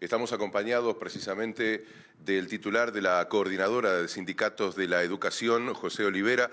Estamos acompañados precisamente del titular de la Coordinadora de Sindicatos de la Educación, José Olivera.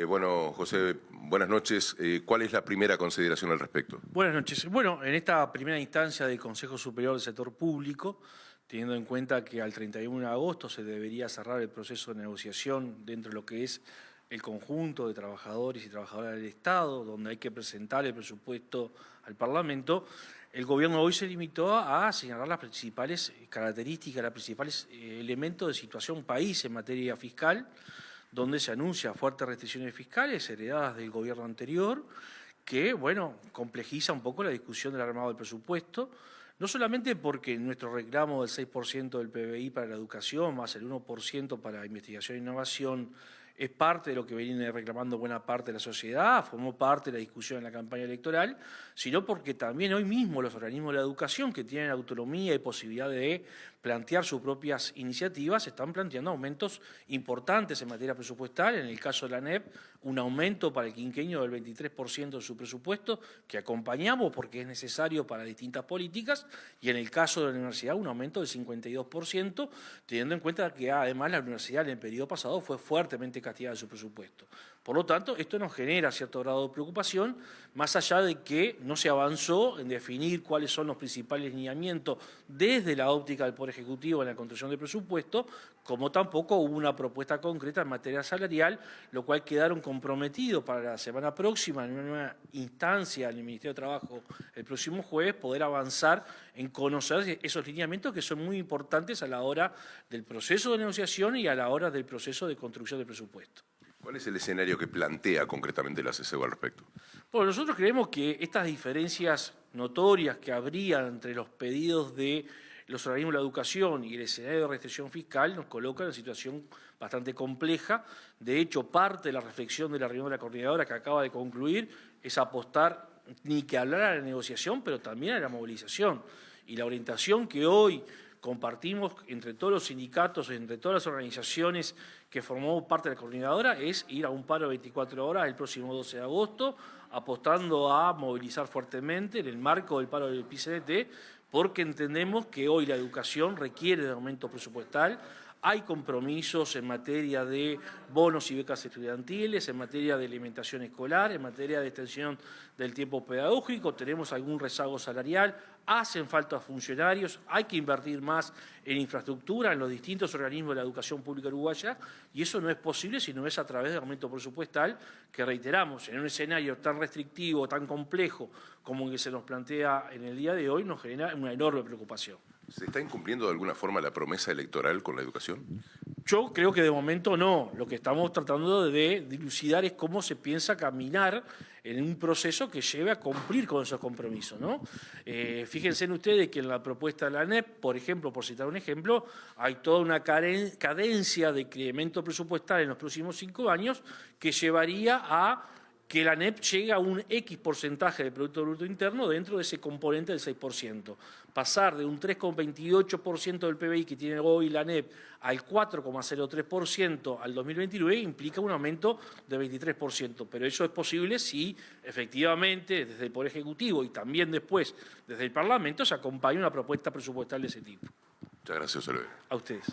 Bueno, José, buenas noches. ¿Cuál es la primera consideración al respecto? Buenas noches. Bueno, en esta primera instancia del Consejo Superior del Sector Público, teniendo en cuenta que al 31 de agosto se debería cerrar el proceso de negociación dentro de lo que es el conjunto de trabajadores y trabajadoras del Estado, donde hay que presentar el presupuesto al Parlamento, el Gobierno hoy se limitó a señalar las principales características, los principales elementos de situación país en materia fiscal, donde se anuncia fuertes restricciones fiscales heredadas del Gobierno anterior, que, bueno, complejiza un poco la discusión del armado del presupuesto, no solamente porque nuestro reclamo del 6% del PBI para la educación, más el 1% para investigación e innovación, es parte de lo que viene reclamando buena parte de la sociedad, formó parte de la discusión en la campaña electoral, sino porque también hoy mismo los organismos de la educación, que tienen autonomía y posibilidad de plantear sus propias iniciativas, están planteando aumentos importantes en materia presupuestal. En el caso de la ANEP, un aumento para el quinquenio del 23% de su presupuesto, que acompañamos porque es necesario para distintas políticas, y en el caso de la universidad, un aumento del 52%, teniendo en cuenta que además la universidad en el periodo pasado fue fuertemente castigada de su presupuesto. Por lo tanto, esto nos genera cierto grado de preocupación, más allá de que no se avanzó en definir cuáles son los principales lineamientos desde la óptica del Poder Ejecutivo en la construcción del presupuesto, como tampoco hubo una propuesta concreta en materia salarial, lo cual quedaron comprometidos para la semana próxima en una nueva instancia en el Ministerio de Trabajo el próximo jueves, poder avanzar en conocer esos lineamientos que son muy importantes a la hora del proceso de negociación y a la hora del proceso de construcción del presupuesto. ¿Cuál es el escenario que plantea concretamente la CCU al respecto? Bueno, nosotros creemos que estas diferencias notorias que habría entre los pedidos de los organismos de la educación y el escenario de restricción fiscal nos colocan en una situación bastante compleja. De hecho, parte de la reflexión de la reunión de la coordinadora que acaba de concluir es apostar ni que hablar a la negociación, pero también a la movilización. Y la orientación que hoy compartimos entre todos los sindicatos, entre todas las organizaciones que formó parte de la coordinadora, es ir a un paro de 24 horas el próximo 12 de agosto, apostando a movilizar fuertemente en el marco del paro del PCNT, porque entendemos que hoy la educación requiere de aumento presupuestal. Hay compromisos en materia de bonos y becas estudiantiles, en materia de alimentación escolar, en materia de extensión del tiempo pedagógico, tenemos algún rezago salarial, hacen falta funcionarios, hay que invertir más en infraestructura, en los distintos organismos de la educación pública uruguaya, y eso no es posible si no es a través de aumento presupuestal, que reiteramos, en un escenario tan restrictivo, tan complejo como el que se nos plantea en el día de hoy, nos genera una enorme preocupación. ¿Se está incumpliendo de alguna forma la promesa electoral con la educación? Yo creo que de momento no. Lo que estamos tratando de dilucidar es cómo se piensa caminar en un proceso que lleve a cumplir con esos compromisos, ¿no? Fíjense en ustedes que en la propuesta de la ANEP, por ejemplo, por citar un ejemplo, hay toda una cadencia de incremento presupuestal en los próximos 5 años que llevaría a que la ANEP llegue a un X porcentaje del Producto Bruto Interno dentro de ese componente del 6%. Pasar de un 3,28% del PBI que tiene hoy la ANEP al 4,03% al 2029 implica un aumento de 23%. Pero eso es posible si efectivamente desde el Poder Ejecutivo y también después desde el Parlamento se acompaña una propuesta presupuestal de ese tipo. Muchas gracias, Olivera. A ustedes.